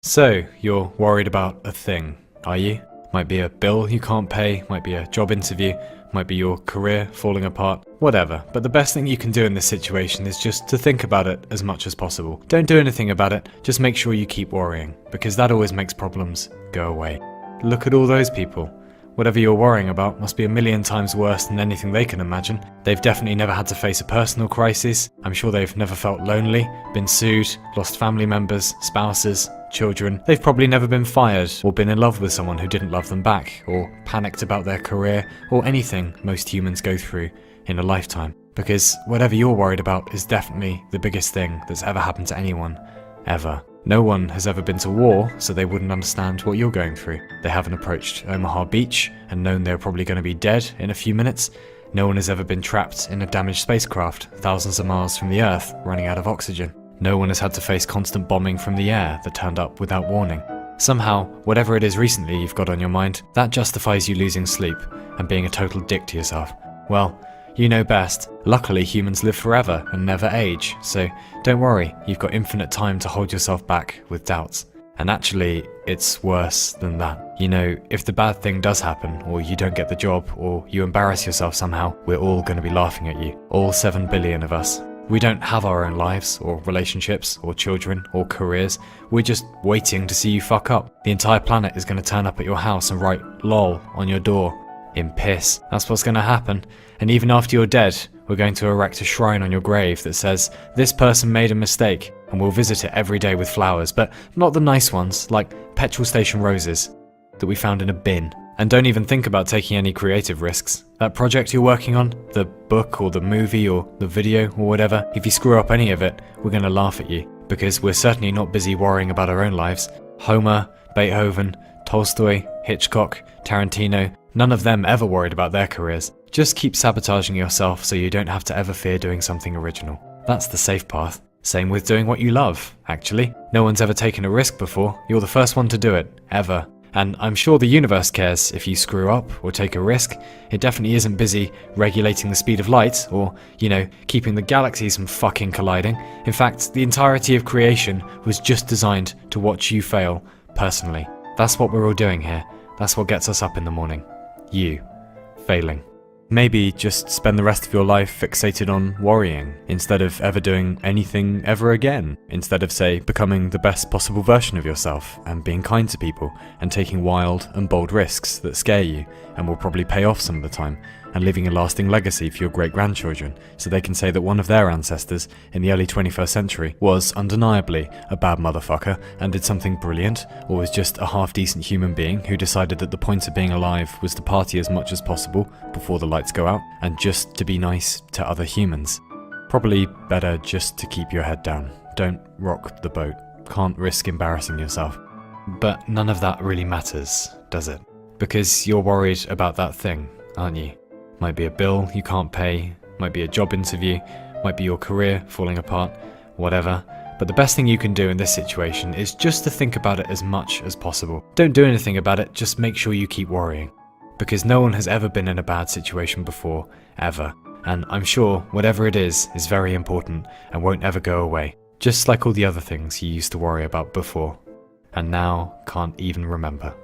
So, you're worried about a thing, are you? Might be a bill you can't pay, might be a job interview, might be your career falling apart, whatever. But the best thing you can do in this situation is just to think about it as much as possible. Don't do anything about it, just make sure you keep worrying, because that always makes problems go away. Look at all those people. Whatever you're worrying about must be a million times worse than anything they can imagine. They've definitely never had to face a personal crisis. I'm sure they've never felt lonely, been sued, lost family members, spouses, children. They've probably never been fired or been in love with someone who didn't love them back, or panicked about their career, or anything most humans go through in a lifetime. Because whatever you're worried about is definitely the biggest thing that's ever happened to anyone, ever. No one has ever been to war, so they wouldn't understand what you're going through. They haven't approached Omaha Beach and known they're probably going to be dead in a few minutes. No one has ever been trapped in a damaged spacecraft thousands of miles from the Earth, running out of oxygen. No one has had to face constant bombing from the air that turned up without warning. Somehow, whatever it is recently you've got on your mind, that justifies you losing sleep and being a total dick to yourself. Well, you know best. Luckily, humans live forever and never age, so don't worry, you've got infinite time to hold yourself back with doubts. And actually, it's worse than that. You know, if the bad thing does happen, or you don't get the job, or you embarrass yourself somehow, we're all going to be laughing at you. All 7 billion of us. We don't have our own lives, or relationships, or children, or careers. We're just waiting to see you fuck up. The entire planet is going to turn up at your house and write LOL on your door. In piss. That's what's going to happen. And even after you're dead, we're going to erect a shrine on your grave that says, this person made a mistake, and we'll visit it every day with flowers, but not the nice ones, like petrol station roses, that we found in a bin. And don't even think about taking any creative risks. That project you're working on, the book or the movie or the video or whatever, if you screw up any of it, we're going to laugh at you, because we're certainly not busy worrying about our own lives. Homer, Beethoven, Tolstoy, Hitchcock, Tarantino, none of them ever worried about their careers. Just keep sabotaging yourself so you don't have to ever fear doing something original. That's the safe path. Same with doing what you love, actually. No one's ever taken a risk before. You're the first one to do it, ever. And I'm sure the universe cares if you screw up or take a risk. It definitely isn't busy regulating the speed of light or, keeping the galaxies from fucking colliding. In fact, the entirety of creation was just designed to watch you fail, personally. That's what we're all doing here. That's what gets us up in the morning. You. Failing. Maybe just spend the rest of your life fixated on worrying, instead of ever doing anything ever again. Instead of, say, becoming the best possible version of yourself, and being kind to people, and taking wild and bold risks that scare you, and will probably pay off some of the time, and leaving a lasting legacy for your great-grandchildren, so they can say that one of their ancestors in the early 21st century was undeniably a bad motherfucker and did something brilliant, or was just a half-decent human being who decided that the point of being alive was to party as much as possible before the lights go out, and just to be nice to other humans. Probably better just to keep your head down. Don't rock the boat. Can't risk embarrassing yourself. But none of that really matters, does it? Because you're worried about that thing, aren't you? Might be a bill you can't pay, might be a job interview, might be your career falling apart, whatever. But the best thing you can do in this situation is just to think about it as much as possible. Don't do anything about it, just make sure you keep worrying. Because no one has ever been in a bad situation before, ever. And I'm sure whatever it is very important and won't ever go away. Just like all the other things you used to worry about before, and now can't even remember.